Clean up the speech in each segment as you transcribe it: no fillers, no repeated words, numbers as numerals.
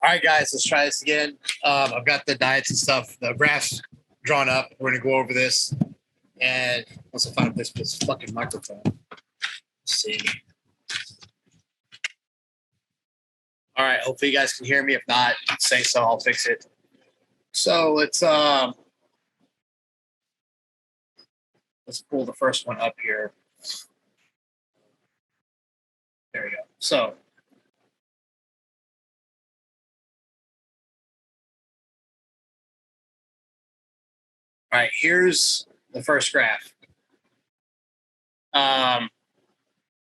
All right, guys, let's try this again. I've got the diets and stuff, the graphs drawn up. We're going to go over this. And once I find this fucking microphone, let's see. All right, hopefully you guys can hear me. If not, say so, I'll fix it. So let's pull the first one up here. There we go. So all right, here's the first graph.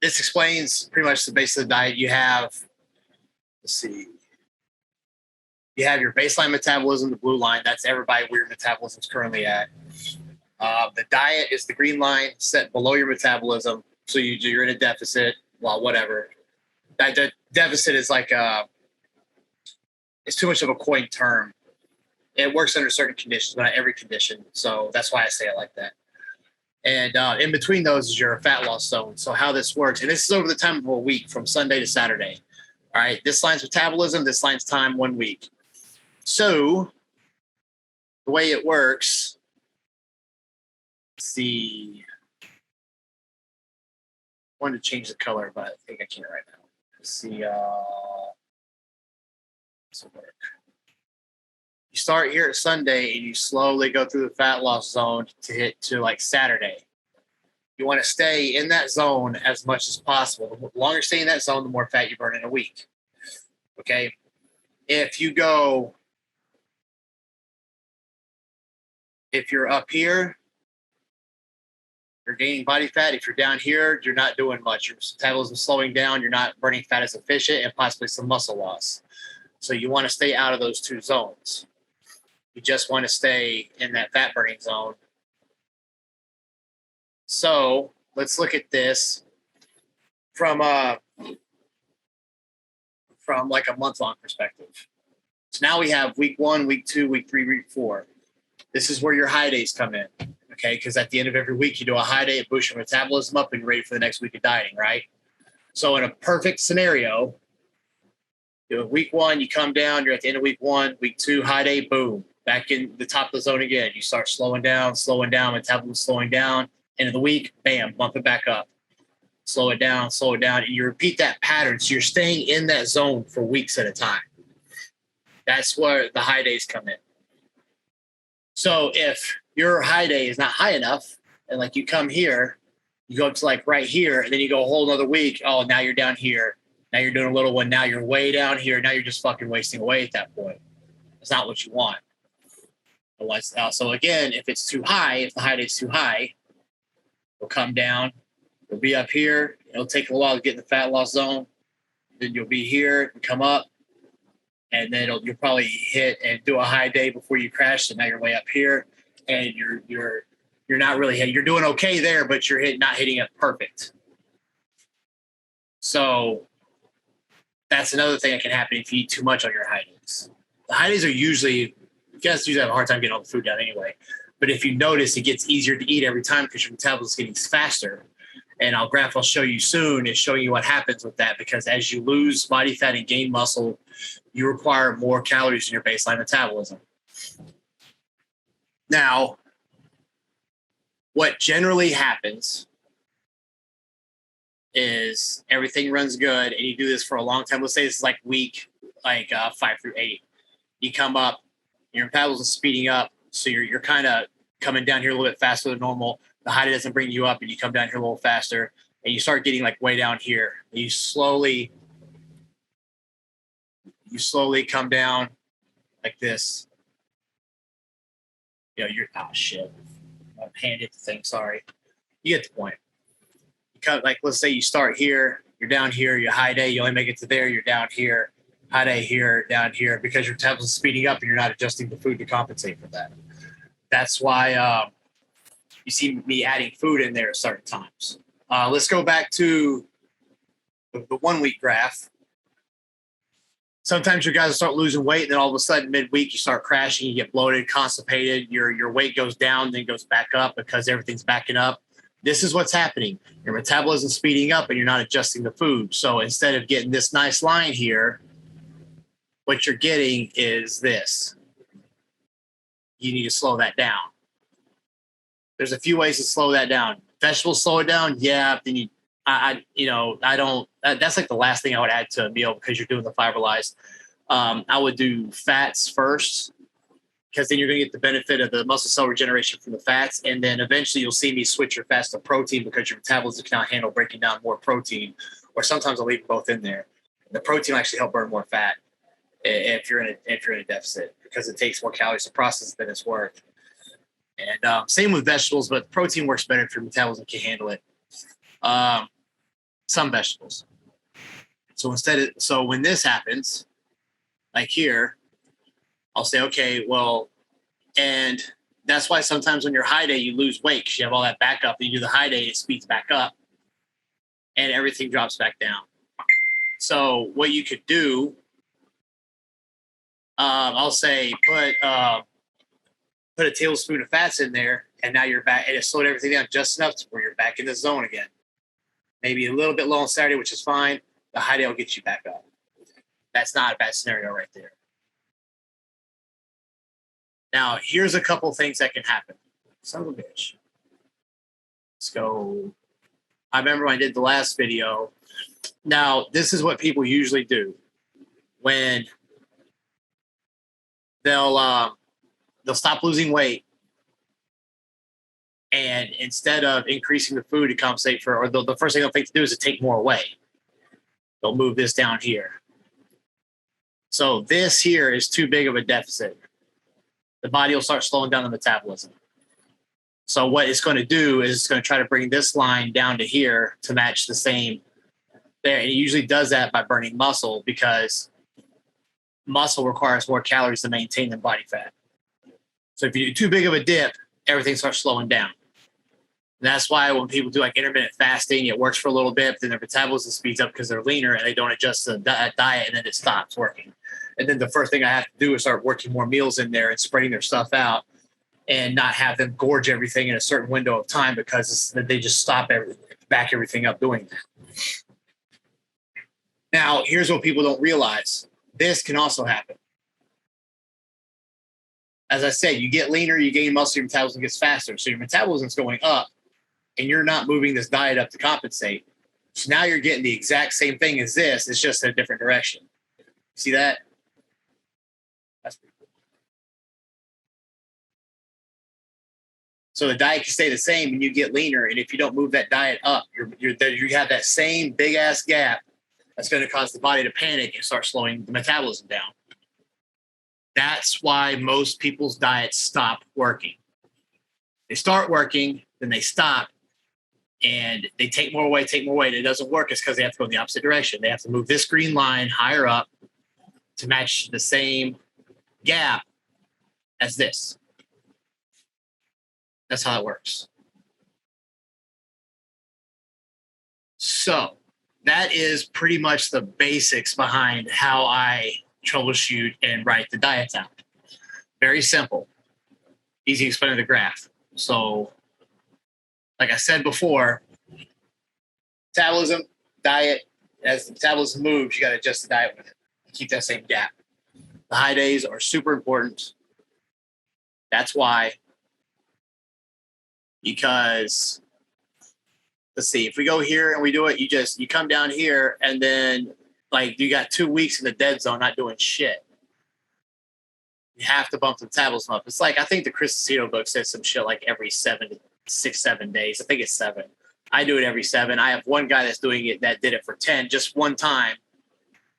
This explains pretty much the base of the diet. You have, let's see, you have your baseline metabolism, the blue line. That's everybody where your metabolism is currently at. The diet is the green line set below your metabolism. So you're in a deficit. Well, whatever. That deficit is like it's too much of a coin term. It works under certain conditions, but not every condition. So that's why I say it like that. And in between those is your fat loss zone. So how this works, and this is over the time of a week from Sunday to Saturday. All right, this line's metabolism, this line's time, 1 week. So the way it works, let's see. I wanted to change the color, but I think I can't right now. Let's see. This will work. You start here at Sunday and you slowly go through the fat loss zone to hit to like Saturday. You want to stay in that zone as much as possible. The longer you stay in that zone, the more fat you burn in a week. Okay. If you're up here, you're gaining body fat. If you're down here, you're not doing much. Your metabolism is slowing down. You're not burning fat as efficient and possibly some muscle loss. So you want to stay out of those two zones. You just want to stay in that fat burning zone. So let's look at this from like a month-long perspective. So now we have week 1, week 2, week 3, week 4. This is where your high days come in, okay? Because at the end of every week, you do a high day, it boosts your metabolism up, and you're ready for the next week of dieting, right? So in a perfect scenario, week 1, you come down, you're at the end of week 1, week 2, high day, boom, back in the top of the zone again. You start slowing down, metabolism slowing down. End of the week, bam, bump it back up. Slow it down, and you repeat that pattern. So you're staying in that zone for weeks at a time. That's where the high days come in. So if your high day is not high enough, and like you come here, you go up to like right here, and then you go a whole another week. Oh, now you're down here. Now you're doing a little one. Now you're way down here. Now you're just fucking wasting away at that point. That's not what you want. So again, if it's too high, if the high day is too high, it'll come down. It'll be up here. It'll take a while to get in the fat loss zone. Then you'll be here and come up. And then you'll probably hit and do a high day before you crash. So now you're way up here. And you're not really hitting. You're doing okay there, but you're not hitting it perfect. So that's another thing that can happen if you eat too much on your high days. The high days are usually, you guys usually have a hard time getting all the food down anyway. But if you notice, it gets easier to eat every time because your metabolism is getting faster. And graph I'll show you soon is showing you what happens with that, because as you lose body fat and gain muscle, you require more calories in your baseline metabolism. Now, what generally happens is everything runs good and you do this for a long time. Let's say this is like week 5 through 8. You come up, your metabolism is speeding up. So you're kind of coming down here a little bit faster than normal. The high doesn't bring you up and you come down here a little faster and you start getting like way down here. You slowly come down like this. You're, shit. I handed the thing, sorry. You get the point. Like, let's say you start here, you're down here, your high day, you only make it to there, you're down here, high day here, down here, because your metabolism is speeding up and you're not adjusting the food to compensate for that. That's why you see me adding food in there at certain times. Let's go back to the 1 week graph. Sometimes your guys will start losing weight, and then all of a sudden midweek you start crashing, you get bloated, constipated, your weight goes down, then goes back up because everything's backing up. This is what's happening. Your metabolism is speeding up and you're not adjusting the food. So instead of getting this nice line here, what you're getting is this. You need to slow that down. There's a few ways to slow that down. Vegetables slow it down, yeah. Then I don't. That's like the last thing I would add to a meal because you're doing the fiberlyzed. I would do fats first because then you're going to get the benefit of the muscle cell regeneration from the fats, and then eventually you'll see me switch your fats to protein because your metabolism can now handle breaking down more protein. Or sometimes I'll leave both in there. The protein will actually help burn more fat if you're in a deficit because it takes more calories to process than it's worth. And same with vegetables, but protein works better if your metabolism can handle it. Some vegetables. So when this happens, like here, I'll say, okay, well, and that's why sometimes when you're high day, you lose weight because you have all that backup. You do the high day, it speeds back up, and everything drops back down. So what you could do, I'll say put a tablespoon of fats in there, and now you're back, and it slowed everything down just enough to where you're back in the zone again. Maybe a little bit low on Saturday, which is fine. The high day will get you back up. That's not a bad scenario right there. Now, here's a couple things that can happen. Son of a bitch. Let's go. I remember when I did the last video. Now, this is what people usually do when they'll stop losing weight, and instead of increasing the food to compensate for, or the first thing they'll think to do is to take more away. They'll move this down here. So this here is too big of a deficit. The body will start slowing down the metabolism. So what it's going to do is it's going to try to bring this line down to here to match the same there. And it usually does that by burning muscle because muscle requires more calories to maintain than body fat. So if you do too big of a dip, everything starts slowing down. And that's why when people do like intermittent fasting, it works for a little bit, but then their metabolism speeds up because they're leaner and they don't adjust to the diet, and then it stops working. And then the first thing I have to do is start working more meals in there and spreading their stuff out and not have them gorge everything in a certain window of time because they just back everything up doing that. Now, here's what people don't realize. This can also happen. As I said, you get leaner, you gain muscle, your metabolism gets faster. So your metabolism's going up and you're not moving this diet up to compensate. So now you're getting the exact same thing as this. It's just in a different direction. See that? That's pretty cool. So the diet can stay the same and you get leaner. And if you don't move that diet up, you have that same big ass gap that's going to cause the body to panic and start slowing the metabolism down. That's why most people's diets stop working. They start working, then they stop, and they take more away. It doesn't work. It's because they have to go in the opposite direction. They have to move this green line higher up to match the same gap as this. That's how it works. So that is pretty much the basics behind how I troubleshoot and write the diets out. Very simple. Easy to explain in the graph. So, like I said before, metabolism, diet, as the metabolism moves, you got to adjust the diet with it. Keep that same gap. The high days are super important. That's why. Because, let's see, if we go here and we do it, you come down here and then like you got 2 weeks in the dead zone not doing shit. You have to bump the metabolism up. It's like, I think the Chris Aceto book says some shit like every 7 days. I think it's 7. I do it every 7. I have one guy that's doing it that did it for 10, just one time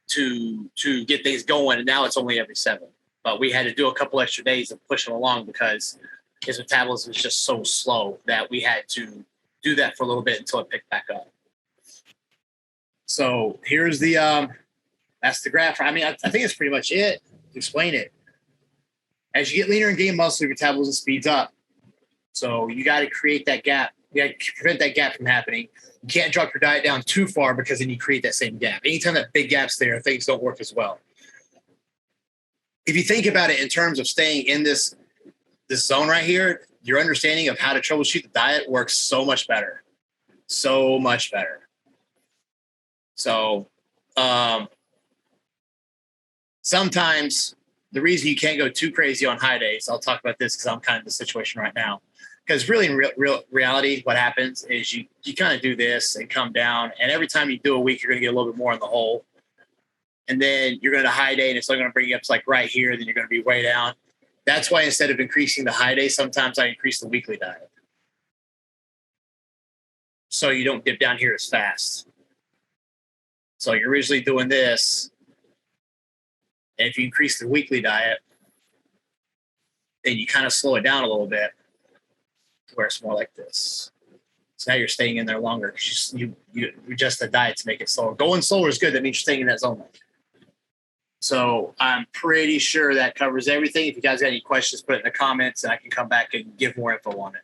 to get things going. And now it's only every 7. But we had to do a couple extra days to push him along because his metabolism is just so slow that we had to do that for a little bit until it picked back up. So here's that's the graph. I mean, I think it's pretty much it to explain it. As you get leaner and gain muscle, your metabolism speeds up. So you got to create that gap. You got to prevent that gap from happening. You can't drop your diet down too far because then you create that same gap. Anytime that big gap's there, things don't work as well. If you think about it in terms of staying in this zone right here, your understanding of how to troubleshoot the diet works so much better. So much better. So, sometimes the reason you can't go too crazy on high days, I'll talk about this because I'm kind of in the situation right now. Because really, in real reality, what happens is you kind of do this and come down, and every time you do a week, you're going to get a little bit more in the hole. And then you're going to high day, and it's only going to bring you up to like right here. Then you're going to be way down. That's why instead of increasing the high day, sometimes I increase the weekly diet. So you don't dip down here as fast. So you're originally doing this. And if you increase the weekly diet, then you kind of slow it down a little bit to where it's more like this. So now you're staying in there longer because you adjust the diet to make it slower. Going slower is good. That means you're staying in that zone. So I'm pretty sure that covers everything. If you guys got any questions, put it in the comments and I can come back and give more info on it.